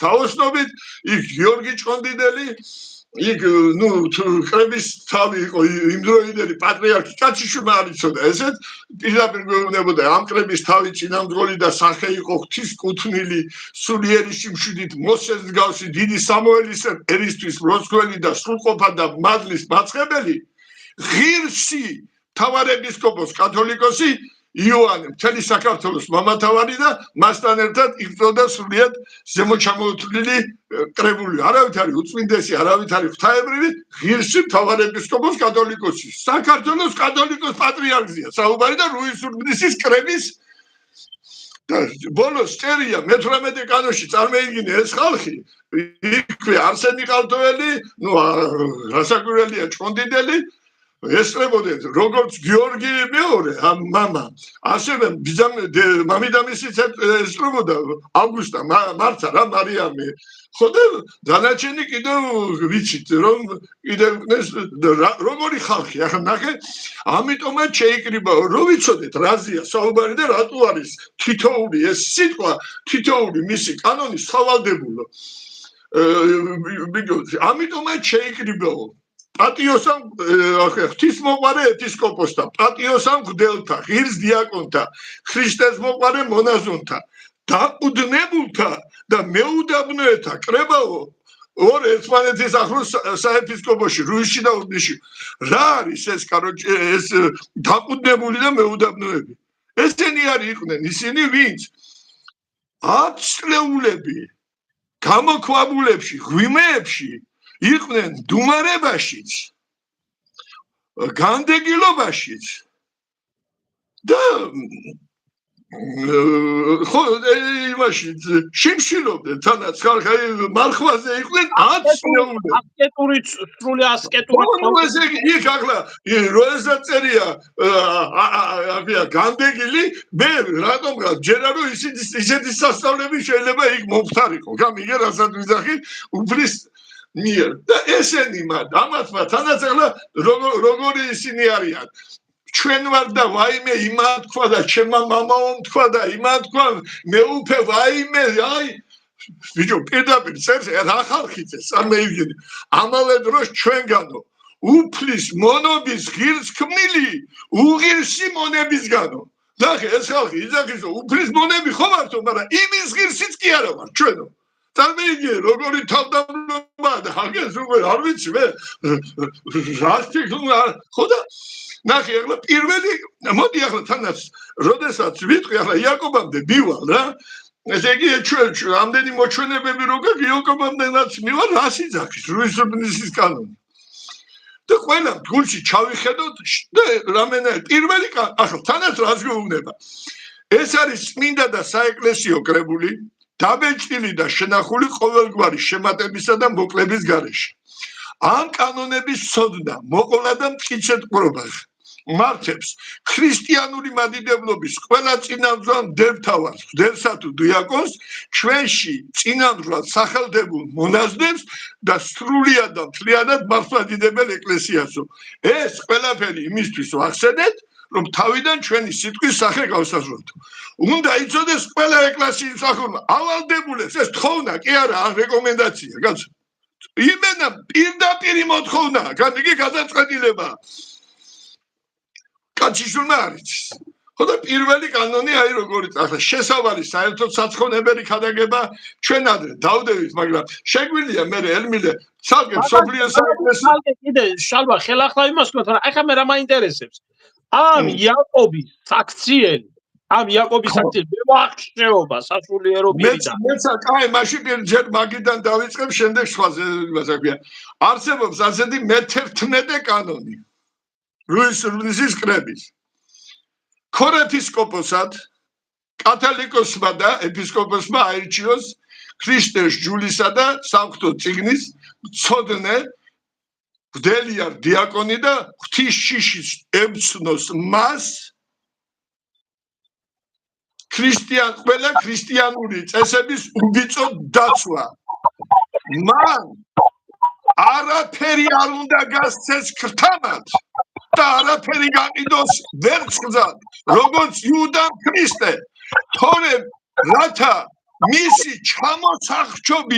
თავოსნობით იქ გიორგი ჭყონდიდელი იქ კრების თავი იყო იმდროინდელი პატრიარქი კაჩიშვილმა არ იცოდა ესეთ პირდაპირ გვეუბნებოდა ამ კრების თავი წინამძღოლი და სახე იყო ღვთისკუთვნილი სულიერი შიმშვიდით მოსეს მსგავსი დიდი სამოელის ერისთვის მროცხველი და სრულყოფა და მადლის მაცხებელი ღირსი მთავარეპისკოპოს კათოლიკოსი იოანე მთელი საქართველოს მამათავარი და მასთან ერთად იბრძოდა სრულიად ზემოჩამოთვლილი კრებული არავით არის უწმინდესი არავით არის ღვთაებრივი ღირსი მთავარეპისკოპოს კათოლიკოსი საქართველოს კათოლიკოს პატრიარქია საუბარი და რუისურბნისის კრების და ბოლოს წერია მე-18 კანონში წარმოიდგინე ეს ხალხი იქვე არსენი ყალთოელი რასაკვირველია ჭყონდიდელი ესწრებოდნენ როგორც გიორგი მეორე ამ მამა ასევე მამიდამისიც ესწრებოდა ავგუსტა მარცა რა მარიამი ხოდა დანარჩენი კიდევ ვიცით რომ კიდევ როგორი ხალხი ახლა ნახე ამიტომაც შეიკრიბა რომ ვიცოდეთ რაზეა საუბარი და რატო არის თითოეული ეს სიტყვა თითოეული მისი კანონი სავალდებულო ამიტომაც შეიკრიბაო პატიოსამ ღვთისმოყვარე ეპისკოპოსთა, პატიოსამ მღვდელთა, ღირს დიაკონთა, ქრისტეს მოყვარე მონაზონთა, დაყუდნებულთა და მეუდაბნოეთა კრებაო ორ ერთმანეთის ახლოს საეპისკოპოში, რუისში და ურბნისში. რა არის ეს დაყუდნებული და მეუდაბნოები? ესენი არის იყვნენ ისინი ვინც აცლეულები, გამოქვაბულებში, ღვიმეებში იყვნენ დუმარებაშიც, განდეგილობაშიც და ხო იმაში შიმშილობდნენ თანაც ხალხი მარხვაზე იყვნენ აცნეულები. ასკეტური სრული ასკეტური იქ ახლა როესაც წერია განდეგილი მე რატომღა ჯერა რომ ისეთი სასწავლები შეიძლება იქ მომხდარიყო გამიგე რასაც ვიძახი უფლის მიერ და ესენი ამათმა თანაც ახლა როგორი ისინი არიან ჩვენ ვარ და ვაიმე იმა თქვა და ჩემმა მამაო თქვა და იმა თქვა მე უფე ვაიმე აი ვიჯო პირდაპირ წერს რა ხალხი წეს წარმოიდგინე ამავე დროს ჩვენგანო უფლის მონობის ღირს ქმნილი უღირსი მონებისგანო ნახე ეს ხალხი იძახის რომ უფლის მონები ხო მართო მაგრამ იმის ღირსიც კი არა ვარ ჩვენო წარმოიდგინე როგორი თავდამსხმელობა და ჰაგეს უკვე არ ვიცი მე რასტი ხო და ნახე ახლა პირველი მოდი ახლა თანაც როდესაც ვიტყვი ახლა იაკობამდე მივალ რა ესე იგი ჩვენ ამდენი მოჩვენებები როგორ იაკობამდენაც მივალ რას იძახის რუისურბნისის კანონი და ყველა გულში ჩავიხედოთ და რამენაა პირველი ახლა თანაც რას გვეუბნება ეს არის წმინდა და საეკლესიო კრებული დაბეჭდილი და შენახული ყოველგვარი შემატებისა და მოკლების გარეშე. ამ კანონების ცოდნა, მოყოლა და მტკიცებულობა მართებს ქრისტიანული მადიდებლობის ყველა წინამძღვრ მდევთავარს, მდევსა თუ დიაკონს, ჩვენში წინამძღვრად სახელდებულ მონაზვნებს და სრულიად და მთლიანად მართლმადიდებელ ეკლესიასო. ეს ყველაფერი იმისთვის ვახსენეთ, რომ თავიდან ჩვენი სიტყვის სახე გავსაზრდოთ. უნდა იცოდეს ყველა ეკლესიის სახელმწიფო ავალდებულებს ეს თხოვნა კი არა რეკომენდაცია კაცო იმენა პირდაპირი მოთხოვნა განიგი გადაწყვეტილება კაჩიშვილმა არის ხო და პირველი კანონი აი როგორი ახლა შესავალი საერთოდ საცხონებელი ქადაგება ჩვენ ადრე დავდევით მაგრამ შეგვიძლია მე ელმილე ცალკე სოფლიოს საერთოდ კიდე შალვა ხელახლა იმას თქვა რა ახლა მე რა მაინტერესებს ამ იაკობის საქციელი ამ იაკობის აქციელი მევახშეობა სასულიერობიდან მეც კაი მაშინ ჯერ მაგიდან დავიწყებ შემდეგ სხვაზე იმას აქვია არსებობს ასეთი მე-11 კანონი რუისურბნისის კრების ქორეპისკოპოსად კათოლიკოსმა და ეპისკოპოსმა აირჩიოს ქრისტეს ჯულისა და საღვთო წიგნის მცოდნე მღვდელია დიაკონი და ღვთისშიშის ემცნოს მას ყველა ქრისტიანული წესების უბიწო დაცვა. მან არაფერი არ უნდა გასცეს ქრთამად და არაფერი გაყიდოს ვერცხლად, როგორც იუდამ ქრისტე. თორემ რათა მისი ჩამოსახჩობი